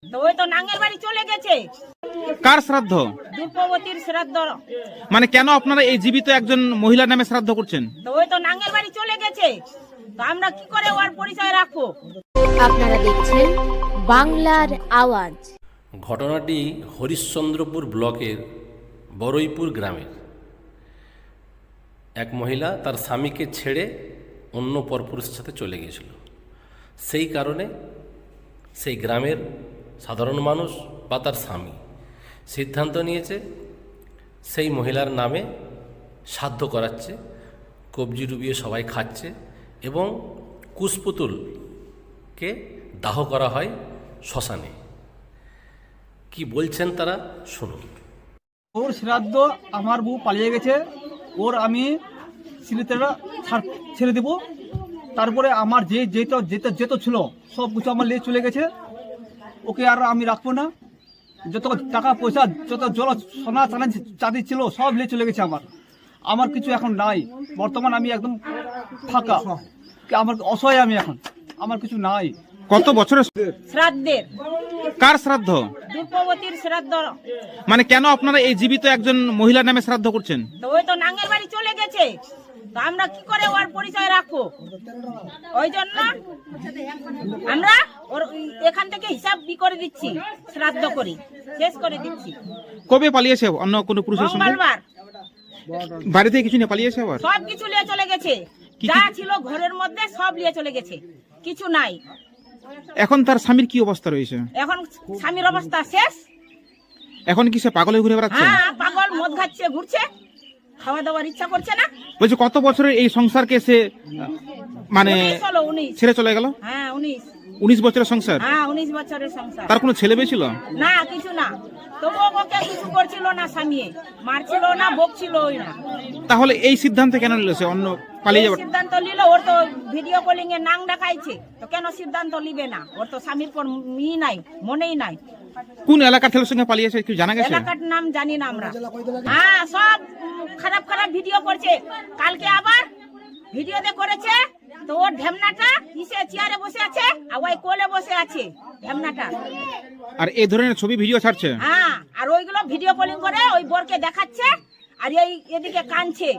তো ওই তো নাঙ্গের বাড়ি চলে গেছে। কার শ্রাদ্ধ? দ্রৌপদীর শ্রাদ্ধ। মানে কেন আপনারা এই জীবিত একজন মহিলার নামে শ্রাদ্ধ করছেন? তো ওই তো নাঙ্গের বাড়ি চলে গেছে, তো আমরা কি করে ওর পরিচয় রাখবো? আপনারা দেখছেন বাংলার আওয়াজ। ঘটনাটি হরিশ্চন্দ্রপুর ব্লকের বড়ইপুর গ্রামের। এক মহিলা তার স্বামীকে ছেড়ে অন্য পরপুরুষের সাথে চলে গিয়েছিল। সেই কারণে সেই গ্রামের সাধারণ মানুষ বা তার স্বামী সিদ্ধান্ত নিয়েছে সেই মহিলার নামে শ্রাদ্ধ করাচ্ছে, কবজি ডুবিয়ে সবাই খাচ্ছে এবং কুশপুতুলকে দাহ করা হয় শ্মশানে। কি বলছেন তারা শুনুন। ওর শ্রাদ্ধ আমার বউ পালিয়ে গেছে, ওর আমি সিলিতেরা ছেড়ে দেব। তারপরে আমার যেতে ছিল সব কিছু আমার নিয়ে চলে গেছে, ওকে আর আমি রাখবো না। যত টাকা পয়সা যত জল সোনা চাঁদি ছিল সব নিয়ে চলে গেছে। আমার কিছু এখন নাই। বর্তমান আমি একদম ফাঁকা, আমার অসহায় আমি এখন, আমার কিছু নাই। কত বছরের শ্রাদ্ধের। কার শ্রাদ্ধ? দ্রৌপদীর শ্রাদ্ধ। মানে কেন আপনারা এই জীবিত একজন মহিলার নামে শ্রাদ্ধ করছেন? তো ওই তো নাঙ্গের বাড়ি চলে গেছে, তো আমরা কি করে ওর পরিচয় রাখবো? ওই জন্য আমরা ওর এখান থেকে হিসাব করে দিচ্ছি, শ্রাদ্ধ করি শেষ করে দিচ্ছি। কবে পালিয়েছে অন্য কোনো পুরুষের সঙ্গে? মঙ্গলবার। বাড়িতে কিছু নিয়ে পালিয়েছে আবার? সব কিছু নিয়ে চলে গেছে, যা ছিল ঘরের মধ্যে সব নিয়ে চলে গেছে, কিছু নাই। এখন তার স্বামীর কি অবস্থা রয়েছে? এখন স্বামীর অবস্থা শেষ। এখন কি সে পাগল হয়ে ঘুরে বেড়াচ্ছে? হ্যাঁ, পাগল, মদ খাচ্ছে, ঘুরছে, খাওয়া দাওয়ার ইচ্ছা করছে না। বলছে কত বছরের এই সংসারকে সে মানে 19 ছেড়ে চলে গেল? হ্যাঁ 19। 19 বছরের সংসার। হ্যাঁ 19 বছরের সংসার। তার কোনো ছেলে মেয়ে ছিল না, কিছু না। তবুও ওকে কিছু করছিল না, স্বামী মারছিল না, বকছিল না। তাহলে এই সিদ্ধান্ত কেন নিল সে অন্য পালিয়ে যাবে? সিদ্ধান্ত নিল, ওর তো ভিডিও কলিং এ নাং দেখাইছে, তো কেন সিদ্ধান্ত নিবে না? ওর তো স্বামীর পর নাই, মনেই নাই। কোন এলাকার ছেলের সঙ্গে পালিয়েছে কি জানা গেছে? এলাকার নাম জানি না আমরা। হ্যাঁ, সব খারাপ খারাপ ভিডিও করছে। কালকে আবার ভিডিওতে করেছে, তো ওর ঢেমনাটা কিসে চেয়ারে বসে আছে আর ওই কোলে বসে আছে ঢেমনাটা। আর এই ধরনের ছবি ভিডিও ছাড়ছে? হ্যাঁ, আর ওইগুলো ভিডিও কলিং করে ওই বরকে দেখাচ্ছে আর এই এদিকে কানছে।